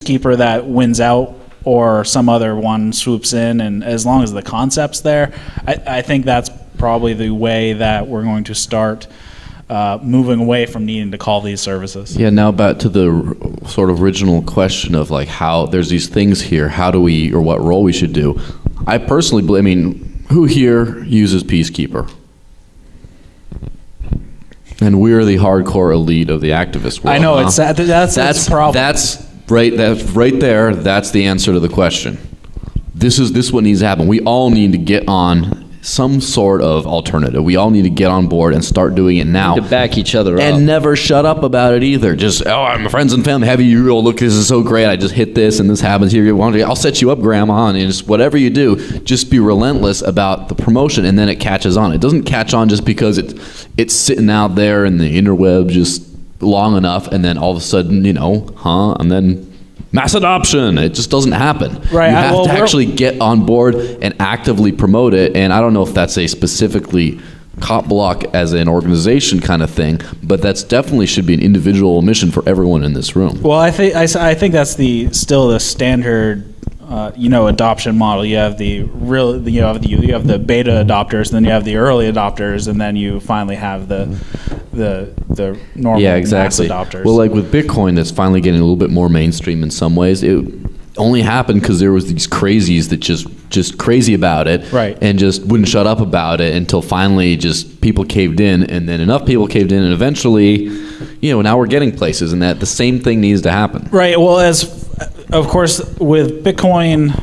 peacekeeper that wins out or some other one swoops in, and as long as the concept's there, I think that's probably the way that we're going to start moving away from needing to call these services. Yeah, now back to the sort of original question of like how there's these things here, how do we, or what role we should do. I personally believe, I mean, who here uses Peacekeeper? And we're the hardcore elite of the activist world. I know, it's that's the problem. That's right there, that's the answer to the question. This is what needs to happen. We all need to get on some sort of alternative. We all need to get on board and start doing it now. To back each other up. And never shut up about it either. Just, oh, I'm friends and family. Have you, oh, look, this is so great. I just hit this and this happens here. I'll set you up, Grandma. And just whatever you do, just be relentless about the promotion, and then it catches on. It doesn't catch on just because it's sitting out there in the interweb just long enough, and then all of a sudden, and then mass adoption. It just doesn't happen. Right. You have to actually get on board and actively promote it. And I don't know if that's a specifically cop block as an organization kind of thing, but that's definitely should be an individual mission for everyone in this room. Well, I think that's still the standard. Adoption model. You have the beta adopters, and then you have the early adopters, and then you finally have the normal mass adopters. Well, like with Bitcoin, that's finally getting a little bit more mainstream in some ways. It only happened because there was these crazies that just crazy about it, right, and just wouldn't shut up about it until finally just people caved in, and then enough people caved in, and eventually, now we're getting places, and that the same thing needs to happen. Right. Well, of course, with Bitcoin,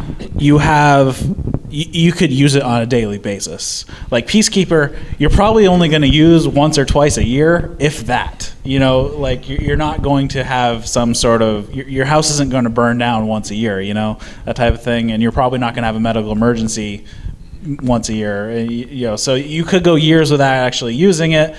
you could use it on a daily basis. Like Peacekeeper, you're probably only going to use once or twice a year, if that. You're not going to have some sort of, your house isn't going to burn down once a year, that type of thing, and you're probably not going to have a medical emergency once a year. So you could go years without actually using it,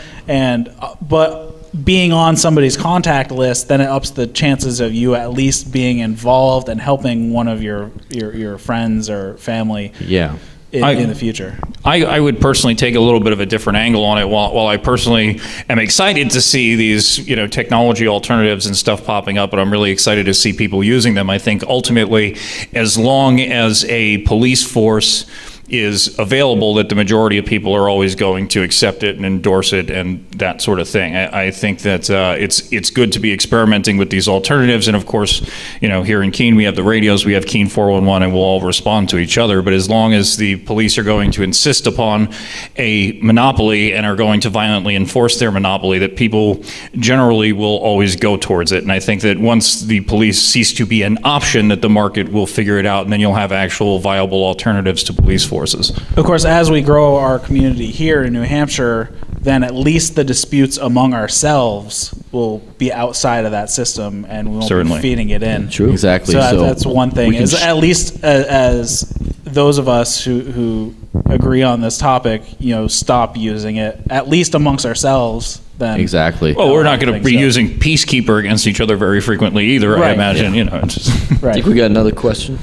but being on somebody's contact list, then it ups the chances of you at least being involved and helping one of your friends or family in the future. I would personally take a little bit of a different angle on it. While I personally am excited to see these technology alternatives and stuff popping up, but I'm really excited to see people using them. I think ultimately, as long as a police force is available, that the majority of people are always going to accept it and endorse it and that sort of thing. I think that it's good to be experimenting with these alternatives, and of course, here in Keene we have the radios, we have Keene 411, and we'll all respond to each other. But as long as the police are going to insist upon a monopoly and are going to violently enforce their monopoly, that people generally will always go towards it. And I think that once the police cease to be an option, that the market will figure it out, and then you'll have actual viable alternatives to police forces. Of course, as we grow our community here in New Hampshire, then at least the disputes among ourselves will be outside of that system, and we won't be feeding it in. True. Exactly. So that's one thing. Is at least as those of us who agree on this topic, stop using it, at least amongst ourselves. Then exactly. Well, we're not going to be using Peacekeeper against each other very frequently either. Right. I imagine. It's just right. I think we got another question.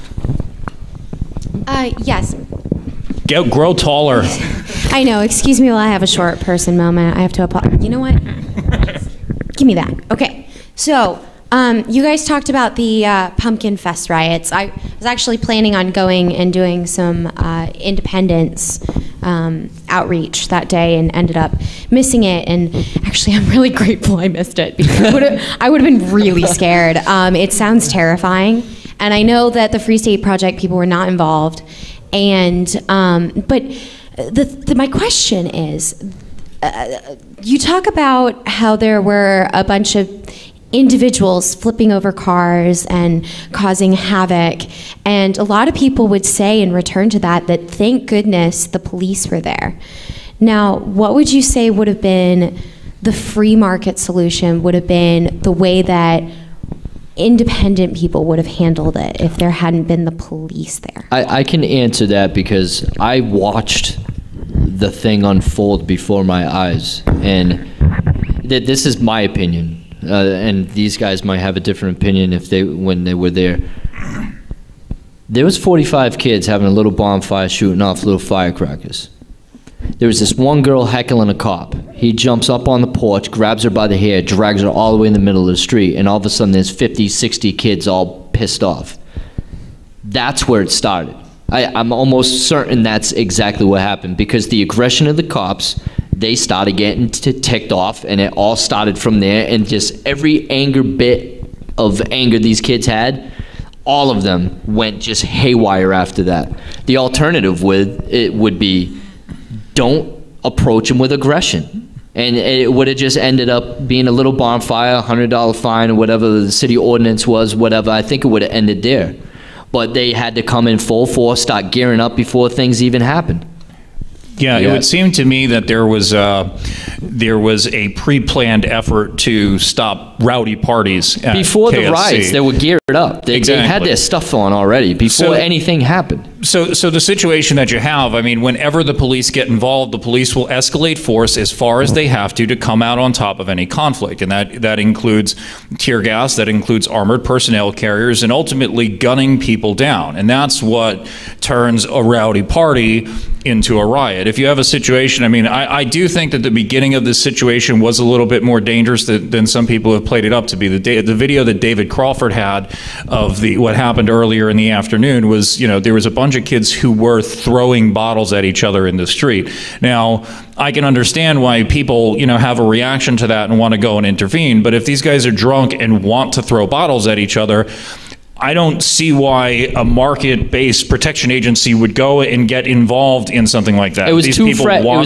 Yes. Grow taller. I know. Excuse me while I have a short person moment. I have to apologize. You know what? Give me that. Okay. So, you guys talked about the Pumpkin Fest riots. I was actually planning on going and doing some independence outreach that day and ended up missing it. And actually, I'm really grateful I missed it because I would have been really scared. It sounds terrifying. And I know that the Free State Project people were not involved. And but my question is, you talk about how there were a bunch of individuals flipping over cars and causing havoc, and a lot of people would say in return to that thank goodness the police were there. Now, what would you say would have been the free market solution, would have been the way that independent people would have handled it if there hadn't been the police there? I can answer that because I watched the thing unfold before my eyes, and this is my opinion, and these guys might have a different opinion when they were there. There was 45 kids having a little bonfire shooting off little firecrackers. There was this one girl heckling a cop. He jumps up on the porch, grabs her by the hair, drags her all the way in the middle of the street, and all of a sudden there's 50, 60 kids all pissed off. That's where it started. I'm almost certain that's exactly what happened, because the aggression of the cops, they started getting ticked off, and it all started from there, and just every bit of anger these kids had, all of them went just haywire after that. The alternative would be, don't approach them with aggression. And it would have just ended up being a little bonfire, $100 fine, or whatever the city ordinance was, whatever. I think it would have ended there. But they had to come in full force, start gearing up before things even happened. Yeah, it would seem to me that there was a pre-planned effort to stop rowdy parties at before KSC. The riots. They were geared up. They had their stuff on already before anything happened. So the situation that you have, I mean, whenever the police get involved, the police will escalate force as far as they have to come out on top of any conflict, and that includes tear gas, that includes armored personnel carriers, and ultimately gunning people down. And that's what turns a rowdy party into a riot. If you have a situation, I mean, I do think that the beginning of this situation was a little bit more dangerous than some people have played it up to be. The video that David Crawford had of what happened earlier in the afternoon was, there was a bunch of kids who were throwing bottles at each other in the street. Now, I can understand why people, have a reaction to that and want to go and intervene, but if these guys are drunk and want to throw bottles at each other, I don't see why a market-based protection agency would go and get involved in something like that. It was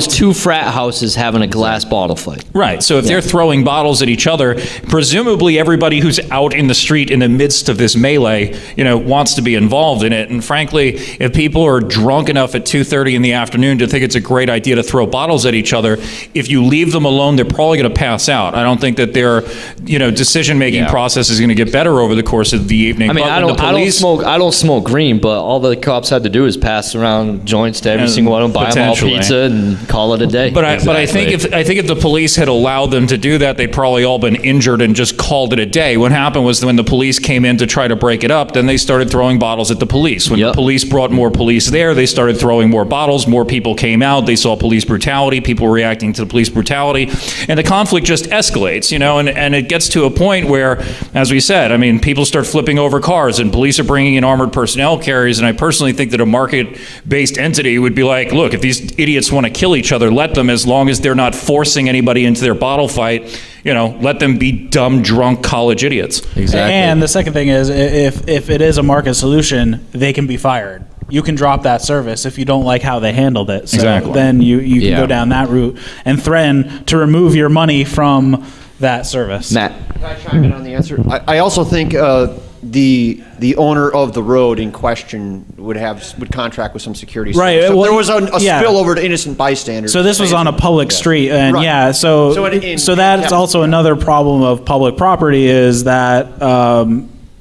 two frat houses having a glass bottle fight. Right. So if they're throwing bottles at each other, presumably everybody who's out in the street in the midst of this melee, wants to be involved in it. And frankly, if people are drunk enough at 2:30 in the afternoon to think it's a great idea to throw bottles at each other, if you leave them alone, they're probably going to pass out. I don't think that their, decision-making process is going to get better over the course of the evening. I don't smoke green, but all the cops had to do is pass around joints to every single one of them, buy them all pizza, and call it a day. But I think if the police had allowed them to do that, they'd probably all been injured and just called it a day. What happened was when the police came in to try to break it up, then they started throwing bottles at the police. When the police brought more police there, they started throwing more bottles. More people came out. They saw police brutality. People reacting to the police brutality, and the conflict just escalates. And it gets to a point where, as we said, I mean, people start flipping over cars, and police are bringing in armored personnel carriers, and I personally think that a market-based entity would be like, look, if these idiots want to kill each other, let them, as long as they're not forcing anybody into their bottle fight, let them be dumb, drunk college idiots. Exactly. And the second thing is, if it is a market solution, they can be fired. You can drop that service if you don't like how they handled it. So exactly. Then you can go down that route and threaten to remove your money from that service. Matt. Can I chime in on the answer? I also think the owner of the road in question would contract with some security. Right. So well, there was a spillover to innocent bystanders. So this was on a public street, and right. So that's also another problem of public property is that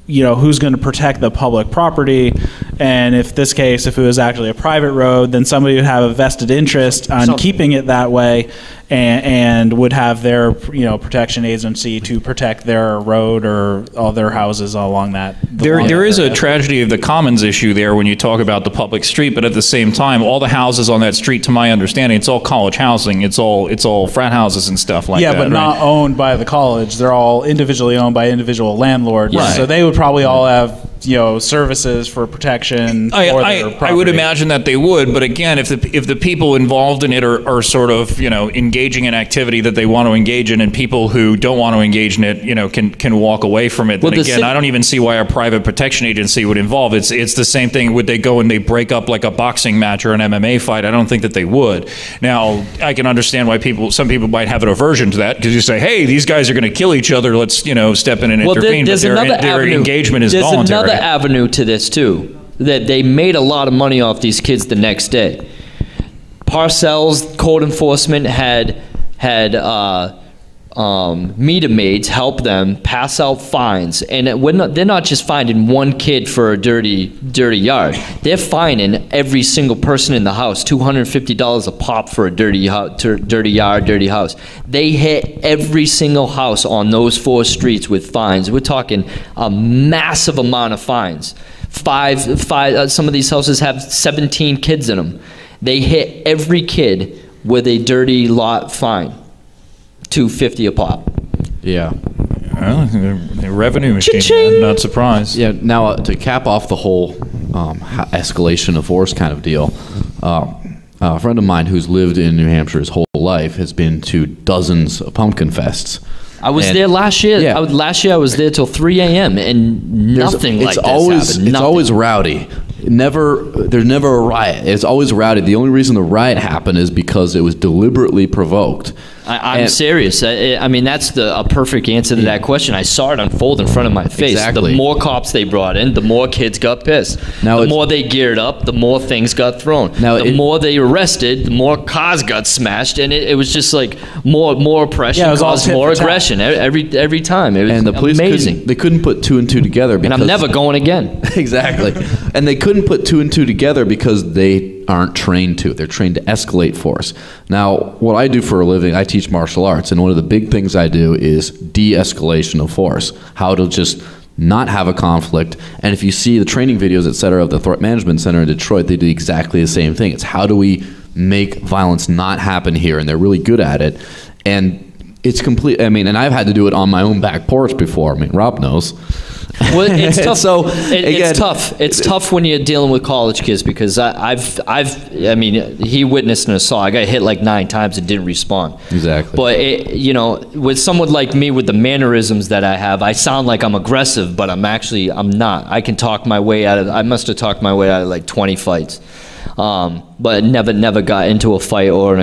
who's going to protect the public property, and if it was actually a private road, then somebody would have a vested interest on keeping it that way, and would have their protection agency to protect their road or all their houses along that. There is a tragedy of the commons issue there when you talk about the public street, but at the same time, all the houses on that street, to my understanding, it's all college housing. It's all frat houses and stuff like that. Yeah, but not owned by the college. They're all individually owned by individual landlords. Right. So they would probably all have services for protection. I would imagine that they would, but again, if the people involved in it are sort of engaging in activity that they want to engage in, and people who don't want to engage in it can walk away from it, then again, I don't even see why a private protection agency would involve. It's the same thing. Would they go and they break up like a boxing match or an MMA fight? I don't think that they would. Now, I can understand why some people might have an aversion to that, because you say, hey, these guys are going to kill each other, let's step in and intervene, but their engagement is voluntary. There's another avenue to this too, that they made a lot of money off these kids the next day. Parcells code enforcement had meter maids help them pass out fines, and they're not just finding one kid for a dirty yard. They're fining every single person in the house $250 a pop for a dirty yard, dirty house. They hit every single house on those 4 streets with fines. We're talking a massive amount of fines. Some of these houses have 17 kids in them. They hit every kid with a dirty lot fine, $250 a pop. Yeah. Well, the revenue machine, man, not surprised. Yeah. Now, to cap off the whole escalation of force kind of deal, a friend of mine who's lived in New Hampshire his whole life has been to dozens of pumpkin fests. I was there last year. Yeah. Last year I was there till 3 a.m. and nothing like this happened. It's always rowdy. There's never a riot. It's always rowdy. The only reason the riot happened is because it was deliberately provoked. I'm serious. I mean, that's a perfect answer to that question. I saw it unfold in front of my face. Exactly. The more cops they brought in, the more kids got pissed. The more they geared up, the more things got thrown. The more they arrested, the more cars got smashed, and it was just like more oppression caused more aggression every time. It was and the police amazing. They couldn't put two and two together. And I'm never going again. Exactly. And they couldn't put two and two together because they aren't trained to. They're trained to escalate force. Now, what I do for a living, I teach martial arts, and one of the big things I do is de-escalation of force. How to just not have a conflict. And if you see the training videos, et cetera, of the Threat Management Center in Detroit, they do exactly the same thing. It's how do we make violence not happen here, and they're really good at it. And it's complete. I mean, and I've had to do it on my own back porch before. I mean, Rob knows. Well, it's tough. Again, it's tough. It's tough when you're dealing with college kids because I mean, he witnessed an assault. I got hit like 9 times and didn't respond. Exactly. But with someone like me with the mannerisms that I have, I sound like I'm aggressive, but I'm not. I can talk my way out of. I must have talked my way out of like 20 fights. But never got into a fight or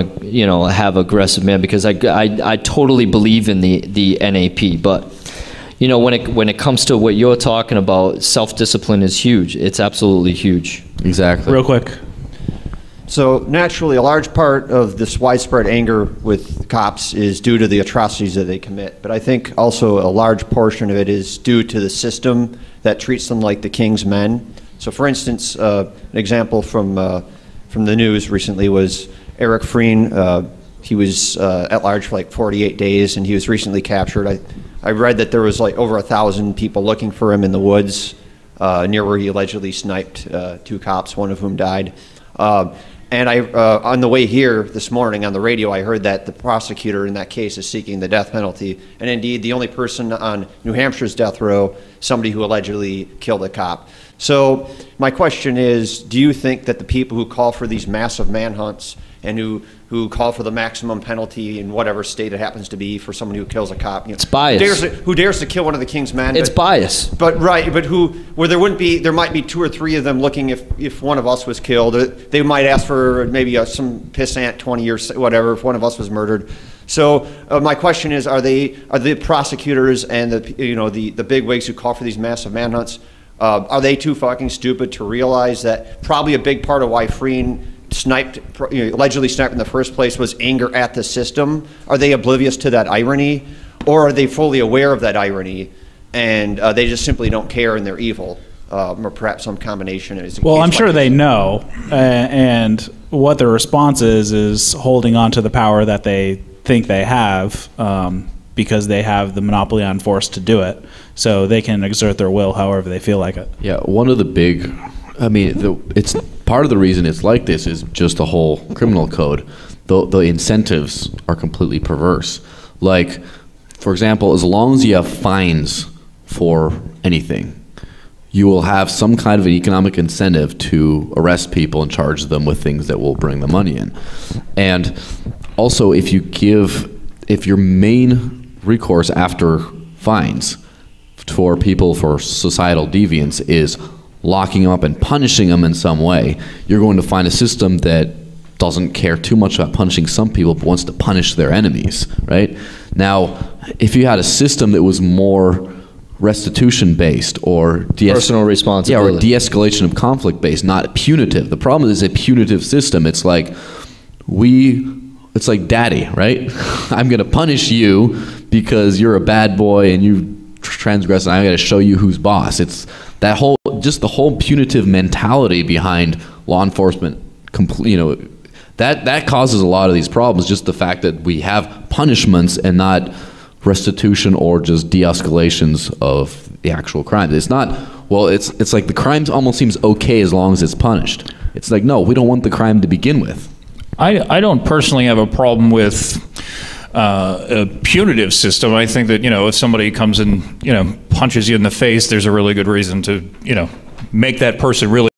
have aggressive man because I totally believe in the NAP. But when it comes to what you're talking about, self-discipline is huge. It's absolutely huge. Exactly. Real quick. So naturally, a large part of this widespread anger with cops is due to the atrocities that they commit. But I think also a large portion of it is due to the system that treats them like the king's men. So for instance, an example from the news recently was Eric Freen. He was at large for like 48 days, and he was recently captured. I read that there was like over 1,000 people looking for him in the woods near where he allegedly sniped 2 cops, one of whom died. And on the way here this morning on the radio, I heard that the prosecutor in that case is seeking the death penalty. And indeed, the only person on New Hampshire's death row, somebody who allegedly killed a cop. So my question is, do you think that the people who call for these massive manhunts and who call for the maximum penalty in whatever state it happens to be for someone who kills a cop, it's bias. Who dares to kill one of the king's men? It's bias. But where there might be 2 or 3 of them looking if one of us was killed. They might ask for maybe some pissant 20 years, whatever, if one of us was murdered. So my question is, are the prosecutors and the bigwigs who call for these massive manhunts, are they too fucking stupid to realize that probably a big part of why Freen allegedly sniped in the first place was anger at the system? Are they oblivious to that irony, or are they fully aware of that irony and they just simply don't care and they're evil, or perhaps some combination? Well, I'm sure they know, and what their response is holding on to the power that they think they have, because they have the monopoly on force to do it, so they can exert their will however they feel like it. Yeah, one of the big, it's part of the reason it's like this is just the whole criminal code. The incentives are completely perverse. Like, for example, as long as you have fines for anything, you will have some kind of an economic incentive to arrest people and charge them with things that will bring the money in. And also, if your main recourse after fines for people for societal deviance is locking them up and punishing them in some way, you're going to find a system that doesn't care too much about punishing some people but wants to punish their enemies, right? Now, if you had a system that was more restitution based or personal responsibility, or de-escalation of conflict based, not punitive. The problem is a punitive system. It's like daddy, right? I'm going to punish you because you're a bad boy and you transgress, and I'm going to show you who's boss. It's the whole punitive mentality behind law enforcement. That causes a lot of these problems. Just the fact that we have punishments and not restitution or just de-escalations of the actual crime. It's not. Well, it's like the crime almost seems okay as long as it's punished. It's like, no, we don't want the crime to begin with. I don't personally have a problem with a punitive system. I think that, if somebody comes and, punches you in the face, there's a really good reason to, make that person really